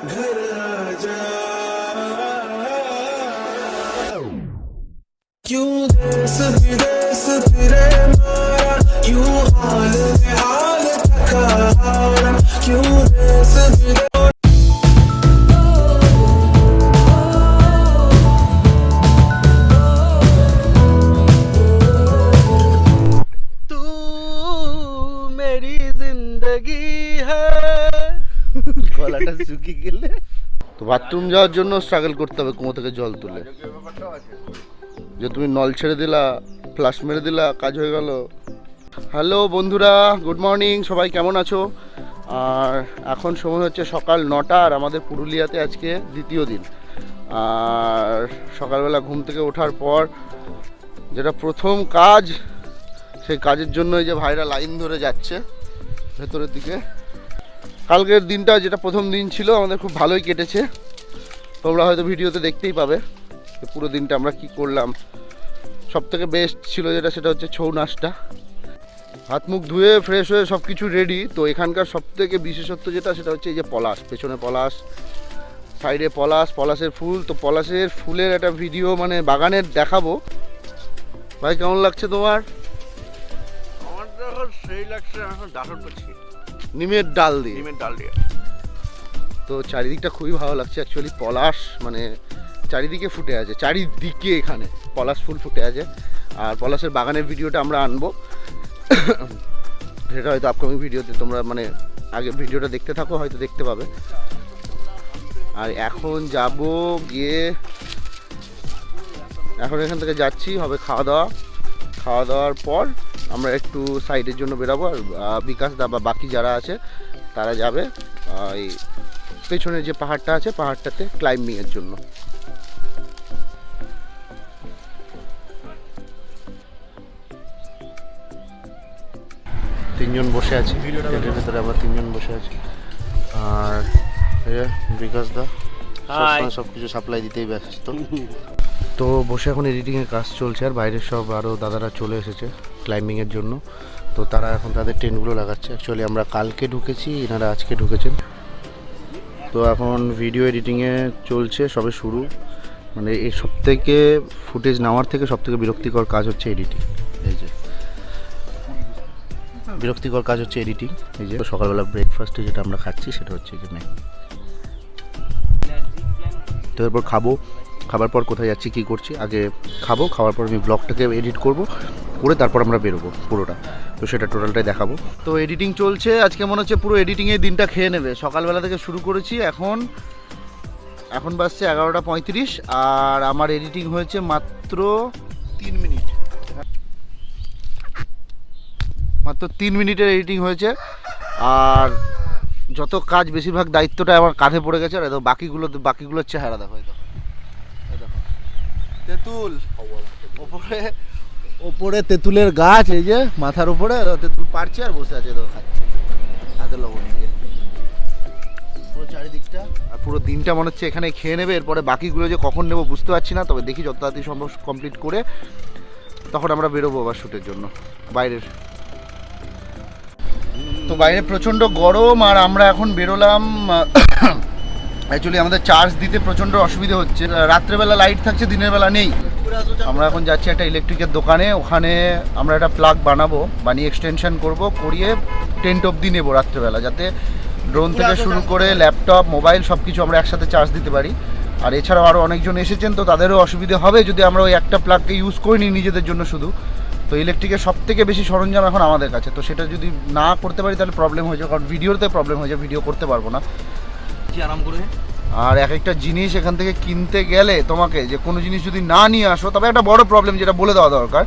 घर आजा क्यों देश विदेश फिरे मारा यूं हाल बेहाल थका हारा क्यों देश विदेश গলাটা শুকিয়ে গেলে তো বাথরুম যাওয়ার জন্য স্ট্রাগল করতে হবে কুয়ো থেকে জল তুলে। যে তুমি নল ছেড়ে দিলা, ফ্লাশ মেরে দিলা, কাজ হয়ে গেল। হ্যালো বন্ধুরা, গুড মর্নিং, সবাই কেমন আছো? আর এখন সময় হচ্ছে সকাল 9টা, আর আমাদের পুরুলিয়াতে আজকে দ্বিতীয় দিন। আর সকালবেলা ঘুম থেকে ওঠার পর যেটা প্রথম কাজ, সেই কাজের জন্য এই যে ভাইরা লাইন ধরে যাচ্ছে ভেতরের দিকে। কালকের দিনটা যেটা প্রথম দিন ছিল আমাদের খুব ভালোই কেটেছে, তোমরা হয়তো ভিডিওতে দেখতেই পাবে পুরো দিনটা আমরা কি করলাম। সব থেকে বেস্ট ছিল যেটা, সেটা হচ্ছে ছৌ নাচটা। হাত মুখ ধুয়ে ফ্রেশ হয়ে সব কিছু রেডি। তো এখানকার সব থেকে বিশেষত্ব যেটা, সেটা হচ্ছে এই যে পলাশ, পেছনে পলাশ, সাইডে পলাশ, পলাশের ফুল। তো পলাশের ফুলের একটা ভিডিও মানে বাগানের দেখাবো। ভাই কেমন লাগছে তোমার? আমার তো এখন সেই লাগছে, এখন দারুণ করছি নিমের ডাল দিয়ে। ডিমের ডাল দিয়ে। তো চারিদিকটা খুবই ভালো লাগছে অ্যাকচুয়ালি। পলাশ মানে চারিদিকে ফুটে আছে, চারিদিকে এখানে পলাশ ফুল ফুটে আছে। আর পলাশের বাগানের ভিডিওটা আমরা আনবো, সেটা হয়তো আপকামিং ভিডিওতে তোমরা মানে আগে ভিডিওটা দেখতে থাকো, হয়তো দেখতে পাবে। আর এখন যাব গিয়ে, এখন এখান থেকে যাচ্ছি, হবে খাওয়া দাওয়া। খাওয়া দাওয়ার পর আমরা একটু সাইডের জন্য বেরাবো। আর বিকাশ দা বা বাকি যারা আছে তারা যাবে এই পেছনে যে পাহাড়টা আছে, পাহাড়টাতে ক্লাইম্বিংয়ের জন্য। তিনজন বসে আছি টেন্টের ভেতরে, আমরা তিনজন বসে আছি। আর বিকাশ দা সব কিছু সাপ্লাই দিতেই ব্যস্ত। তো বসে এখন এডিটিংয়ের কাজ চলছে, আর বাইরের সব আরও দাদারা চলে এসেছে ক্লাইম্বিংয়ের জন্য। তো তারা এখন তাদের টেন্টগুলো লাগাচ্ছে। অ্যাকচুয়ালি আমরা কালকে ঢুকেছি, এনারা আজকে ঢুকেছেন। তো এখন ভিডিও এডিটিংয়ে চলছে, সবে শুরু। মানে এই সব থেকে ফুটেজ নেওয়ার থেকে সব থেকে বিরক্তিকর কাজ হচ্ছে এডিটিং। এই যে বিরক্তিকর কাজ হচ্ছে এডিটিং। এই যে সকালবেলা ব্রেকফাস্টে যেটা আমরা খাচ্ছি সেটা হচ্ছে এখানে। তো এরপর খাবো, খাবার পর কোথায় যাচ্ছি কী করছি, আগে খাবো, খাওয়ার পর আমি ব্লগটাকে এডিট করব, করে তারপর আমরা বেরোবো পুরোটা। তো সেটা টোটালটাই দেখাবো। তো এডিটিং চলছে, আজকে মনে হচ্ছে পুরো এডিটিংয়ে দিনটা খেয়ে নেবে। সকালবেলা থেকে শুরু করেছি, এখন বাজছে 11টা 35, আর আমার এডিটিং হয়েছে মাত্র 3 মিনিট। মাত্র 3 মিনিটের এডিটিং হয়েছে। আর যত কাজ বেশিরভাগ দায়িত্বটা আমার কাঁধে পড়ে গেছে। আর বাকিগুলোর চেহারা দেখো, দেখো তেঁতুল ওপরে তেঁতুলের গাছ, এই যে মাথার উপরে তেঁতুল পারছে আর বসে আছে, দেখো খাচ্ছে হাতে লবণ দিয়ে। পুরো চারিদিকটা, আর পুরো দিনটা মনে হচ্ছে এখানে খেয়ে নেবে। এরপরে বাকিগুলো যে কখন নেবো বুঝতে পারছি না, তবে দেখি যত তাড়াতাড়ি সম্ভব কমপ্লিট করে তখন আমরা বেরোবো আবার শ্যুটের জন্য বাইরের। তো বাইরে প্রচণ্ড গরম, আর আমরা এখন বেরোলাম। অ্যাকচুয়ালি আমাদের চার্জ দিতে প্রচণ্ড অসুবিধা হচ্ছে, রাত্রেবেলা লাইট থাকছে, দিনের বেলা নেই। আমরা এখন যাচ্ছি একটা ইলেকট্রিকের দোকানে, ওখানে আমরা একটা প্লাগ বানিয়ে এক্সটেনশন করব, করিয়ে টেন্ট অবধি নেবো রাত্রেবেলা, যাতে ড্রোন থেকে শুরু করে ল্যাপটপ, মোবাইল সব কিছু আমরা একসাথে চার্জ দিতে পারি। আর এছাড়াও আরও অনেকজন এসেছেন, তো তাদেরও অসুবিধা হবে যদি আমরা ওই একটা প্লাগকে ইউজ করিনি নিজেদের জন্য শুধু। তো ইলেকট্রিকের সব থেকে বেশি সরঞ্জাম এখন আমাদের কাছে, তো সেটা যদি না করতে পারি তাহলে প্রবলেম হয়ে যায়, কারণ ভিডিওতে প্রবলেম হয়ে যায়, ভিডিও করতে পারবো না আরাম করে। আর এক একটা জিনিস এখান থেকে কিনতে গেলে তোমাকে যে কোনো জিনিস যদি না নিয়ে আসো, তবে একটা বড় প্রবলেম যেটা বলে দেওয়া দরকার,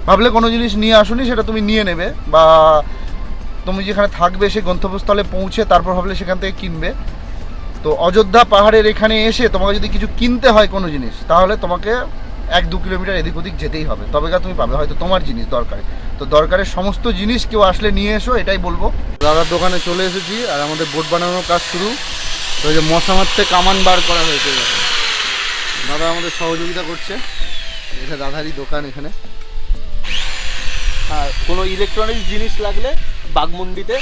ভাবলে কোনো জিনিস নিয়ে আসোনি সেটা তুমি নিয়ে নেবে, বা তুমি যেখানে থাকবে সেই গন্তব্যস্থলে পৌঁছে তারপর ভাবলে সেখান থেকে কিনবে। তো অযোধ্যা পাহাড়ের এখানে এসে তোমাকে যদি কিছু কিনতে হয় কোনো জিনিস, তাহলে তোমাকে 1-2 কিলোমিটার এদিক ওদিক যেতেই হবে, তবে তুমি পাবে হয়তো তোমার জিনিস দরকারে। তো দরকারের সমস্ত জিনিস কেউ আসলে নিয়ে এসো, এটাই বলবো। দাদার দোকানে চলে এসেছি, আর আমাদের বোট বানানোর কাজ শুরু। তো এই যে মশা মারতে কামান বার করা হয়েছে, দাদা আমাদের সহযোগিতা করছে। এটা দাদারই দোকান এখানে। আর কোনো ইলেকট্রনিক্স জিনিস লাগলে বাগমুন্ডিতে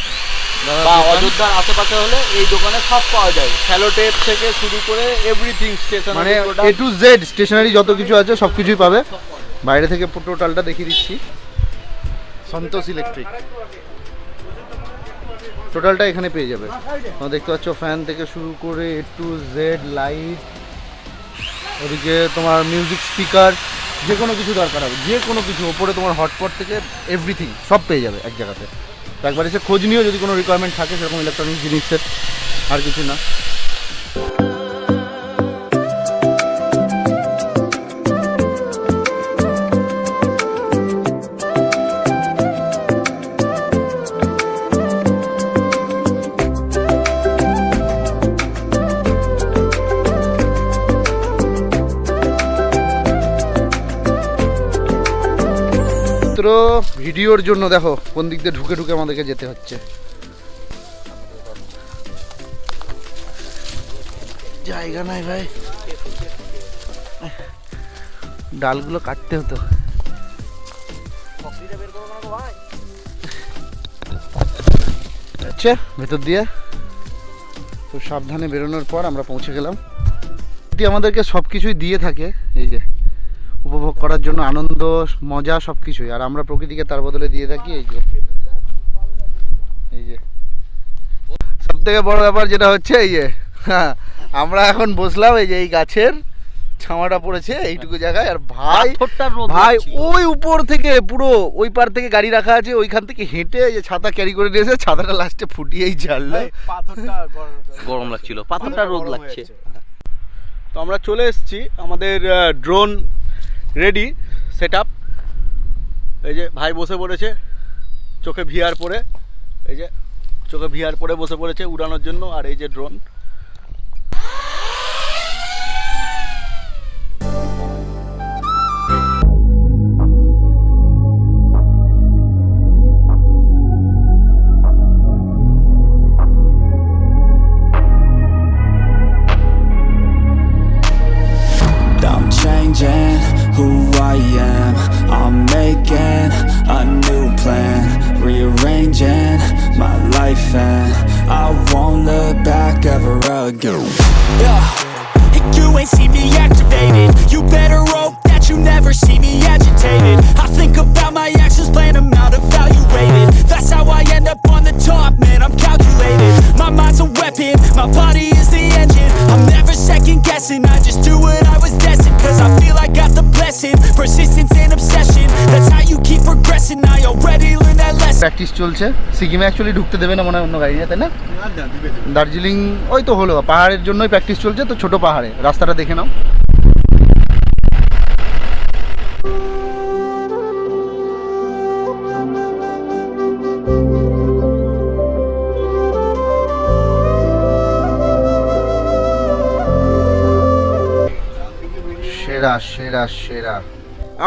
বা অযোধ্যার আশেপাশে হলে এই দোকানে সব পাওয়া যায়, স্যালো টেপ থেকে শুরু করে এভরিথিং স্টেশনারি মানে এ টু জেড স্টেশনারি যত কিছু আছে সব কিছুই পাবে। বাইরে থেকে টোটালটা দেখিয়ে দিচ্ছি, সন্তোষ ইলেকট্রিক টোটালটা এখানে পেয়ে যাবে। তোমরা দেখতে পাচ্ছ ফ্যান থেকে শুরু করে এ টু জেড লাইট, ওদিকে তোমার মিউজিক স্পিকার, যে কোনো কিছু দরকার হবে, যে কোনো কিছু, ওপরে তোমার হটপট থেকে এভরিথিং সব পেয়ে যাবে এক জায়গাতে। তো একবার এসে খোঁজ নিও যদি কোনো রিকোয়ারমেন্ট থাকে সেরকম ইলেকট্রনিক জিনিসের, আর কিছু না। ভিডিওর জন্য দেখো কোন দিক দিয়ে ঢুকে ঢুকে আমাদেরকে যেতে হচ্ছে। জায়গা নাই ভাই, ডালগুলো কাটতে হতো। আচ্ছা ভেতর দিয়ে তো সাবধানে বেরোনোর পর আমরা পৌঁছে গেলাম। যদি আমাদেরকে সব কিছুই দিয়ে থাকে এই যে উপভোগ করার জন্য, আনন্দ মজা সব কিছুই, আর আমরা প্রকৃতিকে তার বদলে দিয়ে থাকি এই যে সব থেকে বড় ব্যাপার যেটা হচ্ছে এই যে হ্যাঁ, আমরা এখন বসলাম এই যে এই গাছের ছামাটা পড়েছে এইটুকু জায়গায়, আর ভাই ওই উপর থেকে পুরো ওই পার থেকে গাড়ি রাখা আছে, ওইখান থেকে হেঁটে এই যে ছাতা ক্যারি করে নিয়েছে, ছাতাটা লাস্টে ফুটিয়েই ছাড়লো। গরম লাগছিল, পাথরটা রোদ লাগছে। তো আমরা চলে এসেছি, আমাদের ড্রোন রেডি সেট আপ। এই যে ভাই বসে পড়েছে চোখে ভিআর পরে, এই যে চোখে ভিআর পরে বসে পড়েছে উড়ানোর জন্য, আর এই যে drone. I'm changing who I am. I'm making a new plan, rearranging my life, and I won't look back ever again. Yeah, you ain't see me activated. You better hope that you never see me agitated. I think about my actions, plan them out, evaluated. That's how I end up on the top, man, I'm calculated. My mind's a weapon, my body is the engine. I'm never second guessing, I just do what I was destined. Cause I feel I got the blessing, persistence and obsession. That's how you keep progressing, I already learned that lesson. Practice চলছে। সিকিমে actually ঢুকতে দেবে না মনে হয় অন্য গাড়ি, তাই না? দার্জিলিং ওই তো হলো, পাহাড়ের জন্যই প্র্যাকটিস চলছে, তো ছোট পাহাড়ে রাস্তাটা দেখে নাও। সেরা সেরা সেরা।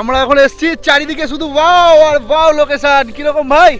আমরা এখন এসেছি, চারিদিকে শুধু ওয়াও আর ওয়াও লোকেশন। কিরকম ভাই?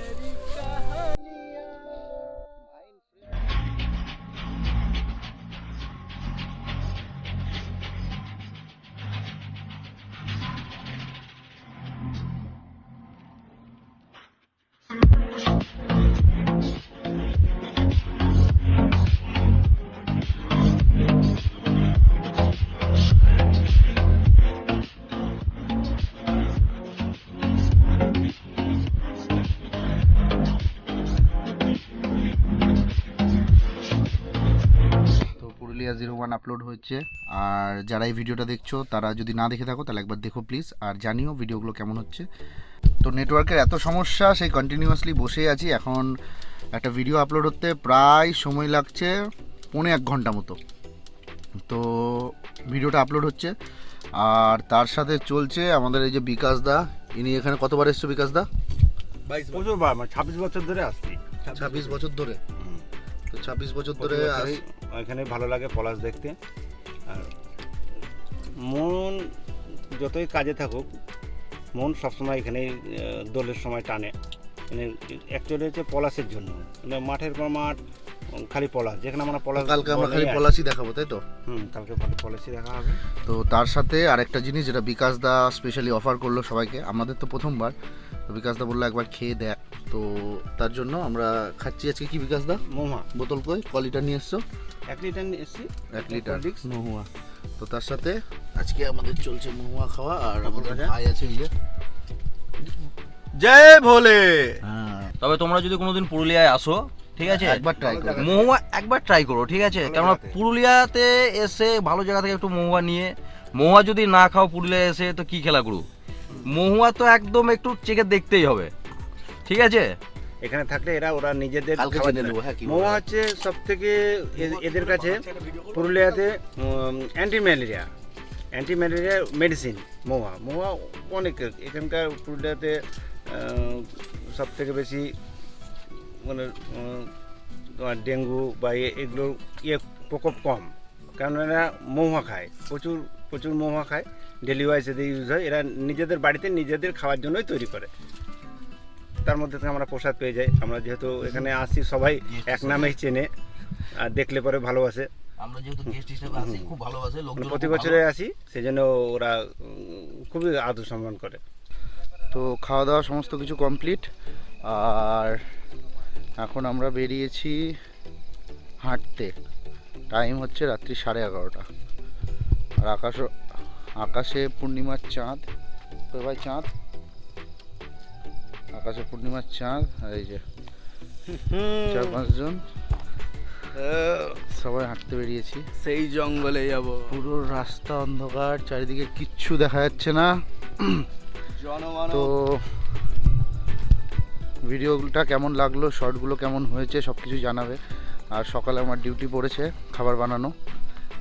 পুরুলিয়া 01 আপলোড হচ্ছে, আর যারা এই ভিডিওটা দেখছো তারা যদি না দেখে থাকো তাহলে একবার দেখো প্লিজ, আর জানিও ভিডিওগুলো কেমন হচ্ছে। তো নেটওয়ার্কের এত সমস্যা, সেই কন্টিনিউয়াসলি বসেই আছি। এখন একটা ভিডিও আপলোড হতে প্রায় সময় লাগছে 1.5 ঘন্টা মতো। তো ভিডিওটা আপলোড হচ্ছে, আর তার সাথে চলছে আমাদের এই যে বিকাশ দা। ইনি এখানে কতবার এসছো বিকাশ দা? 26 বছর ধরে আসছি। 26 বছর ধরে? তো 26 বছর ধরে এখানে ভালো লাগে পলাশ দেখতে। আর মন যতই কাজে থাকুক, মন সবসময় এখানে দোলের সময় টানে। মানে অ্যাকচুয়ালি হচ্ছে পলাশের জন্য, মানে মাঠের পর মাঠ খালি পলাশ, যেখানে আমরা পলাশ, কালকে আমরা খালি পলাশই দেখাবো, তাই তো? কালকে পলাশই দেখা হবে। তো তার সাথে আরেকটা জিনিস যেটা বিকাশ দা স্পেশালি অফার করলো সবাইকে, আমাদের তো প্রথমবার, তো বিকাশ দা বললো একবার খেয়ে দেখ। তো তার জন্য আমরা খাচ্ছি আজকে কি বিকাশ দা মহুয়া বোতল কই ক লিটার নিয়ে এসছো 1 লিটার নিয়ে এসেছি 1 লিটার Horlicks। মহুয়া। তো তার সাথে আজকে আমাদের চলছে মহুয়া খাওয়া আর আমাদের ভাজা। ভাই আছে এই যে জয় ভোলে। হ্যাঁ তবে তোমরা যদি কোনোদিন পুরুলিয়ায় আসো, ঠিক আছে, একবার ট্রাই করো। মহুয়া একবার ট্রাই করো, ঠিক আছে? ভালো কেননা জায়গাতে। পুরুলিয়াতে এসে ভালো জায়গা থেকে একটু মহুয়া নিয়ে, মহুয়া যদি না খাও পুরুলিয়ায় এসে তো কি খেলা করু। মহুয়া তো একদম একটু চেখে দেখতেই হবে, ঠিক আছে? এখানে থাকলে ওরা নিজেদের কালকে খাবার জেনে জন্য। নেবো, হ্যাঁ, কি মহুয়া বলে। হচ্ছে সব থেকে এদের কাছে পুরুলিয়াতে অ্যান্টি ম্যালেরিয়া মেডিসিন। মহুয়া অনেক এখানকার পুরুলিয়াতে সব থেকে বেশি মানে তোমার ডেঙ্গু বা এগুলোর প্রকোপ কম, কারণ এরা মহুয়া খায়, প্রচুর প্রচুর মহুয়া খায়, ডেলি ওয়াইজ এদের ইউজ হয়। এরা নিজেদের বাড়িতে নিজেদের খাওয়ার জন্যই তৈরি করে। তার মধ্যে থেকে আমরা প্রসাদ পেয়ে যাই। আমরা যেহেতু এখানে আসি সবাই এক নামেই চেনে আর দেখলে পরে ভালোবাসে। আমরা যেহেতু গেস্ট হিসেবে আসি, খুব ভালোবাসে মানে লোকজন, প্রতি বছরে আসি, সেই জন্য ওরা খুবই আদর সম্মান করে। তো খাওয়া দাওয়া সমস্ত কিছু কমপ্লিট আর এখন আমরা বেরিয়েছি হাঁটতে। টাইম হচ্ছে রাত্রি 11:30 আর আকাশে পূর্ণিমার চাঁদ। তো ভাই চাঁদ, আকাশে পূর্ণিমার চাঁদ আর এই যে 4-5 জন সবাই হাঁটতে বেরিয়েছি। সেই জঙ্গলে যাব। পুরো রাস্তা অন্ধকার, চারিদিকে কিচ্ছু দেখা যাচ্ছে না। তো ভিডিওটা কেমন লাগলো, শর্টগুলো কেমন হয়েছে সব কিছু জানাবে। আর সকালে আমার ডিউটি পড়েছে খাবার বানানো,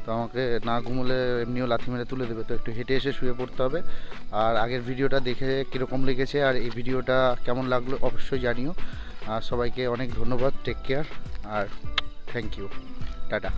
তো আমাকে না ঘুমোলে এমনিও লাথি মেরে তুলে দেবে, তো একটু হেঁটে এসে শুয়ে পড়তে হবে। আর আগের ভিডিওটা দেখে কীরকম লেগেছে আর এই ভিডিওটা কেমন লাগলো অবশ্যই জানিও। আর সবাইকে অনেক ধন্যবাদ, টেক কেয়ার আর থ্যাংক ইউ, টাটা।